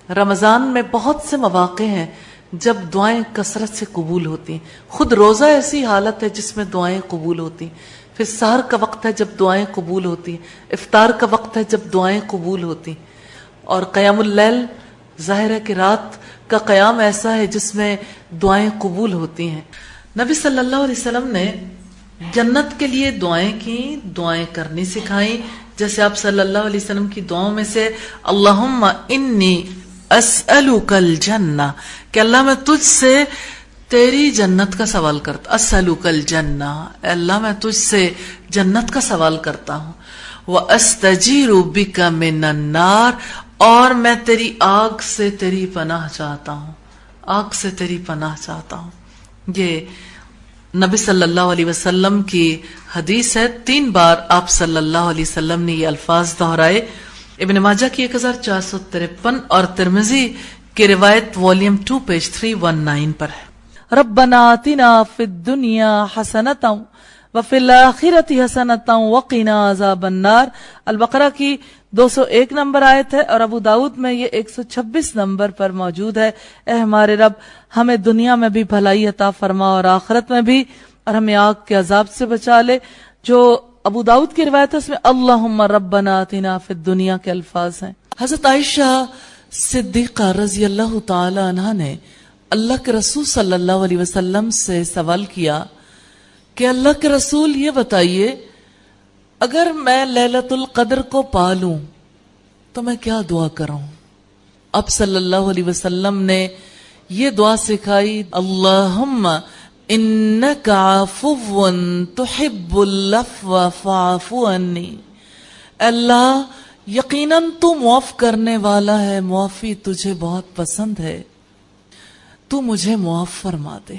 رمضان میں بہت سے مواقع ہیں جب دعائیں کثرت سے قبول ہوتی ہیں. خود روزہ ایسی حالت ہے جس میں دعائیں قبول ہوتی ہیں. پھر سحر کا وقت ہے جب دعائیں قبول ہوتی ہیں. افطار کا وقت ہے جب دعائیں قبول ہوتی ہیں. اور قیام اللیل ظاہر ہے کہ رات کا قیام ایسا ہے جس میں دعائیں قبول ہوتی ہیں. نبی صلی اللہ علیہ وسلم نے جنت کے لیے دعائیں کی، دعائیں کرنی سکھائیں. جیسے آپ صلی اللہ علیہ وسلم کی دعاؤں میں سے اللہم انی اسألک الجنہ، کہ اللہ میں تجھ سے تیری جنت کا سوال کرتا. اسألک الجنہ، اے اللہ میں تجھ سے جنت کا سوال کرتا ہوں. واستجیر بک من النار، اور میں تیری آگ سے تیری پناہ چاہتا ہوں، آگ سے تیری پناہ چاہتا ہوں. یہ نبی صلی اللہ علیہ وسلم کی حدیث ہے. 3 بار آپ صلی اللہ علیہ وسلم نے یہ الفاظ دہرائے. ابن ماجہ کی 1453 اور ترمذی کی روایت والیوم 2 پیج 319 پر ہے. ربنا آتنا فی الدنیا حسنۃ وفی الآخرۃ حسنۃ وقنا عذاب النار. البقرہ کی 201 نمبر آیت ہے اور ابو داؤد میں یہ 126 نمبر پر موجود ہے. اے ہمارے رب، ہمیں دنیا میں بھی بھلائی عطا فرما اور آخرت میں بھی، اور ہمیں آگ کے عذاب سے بچا لے. جو ابو داؤد کی روایت ہے اس میں اللہم ربنا آتنا فی الدنیا کے الفاظ ہیں. حضرت عائشہ صدیقہ رضی اللہ تعالی عنہ نے اللہ کے رسول صلی اللہ علیہ وسلم سے سوال کیا کہ اللہ کے رسول یہ بتائیے، اگر میں لیلۃ القدر کو پا لوں تو میں کیا دعا کروں؟ اب صلی اللہ علیہ وسلم نے یہ دعا سکھائی، اللہم انک عفو تحب العفو فاعف عنی. اللہ یقیناً تو معاف کرنے والا ہے، معافی تجھے بہت پسند ہے، تو مجھے معاف فرما دے.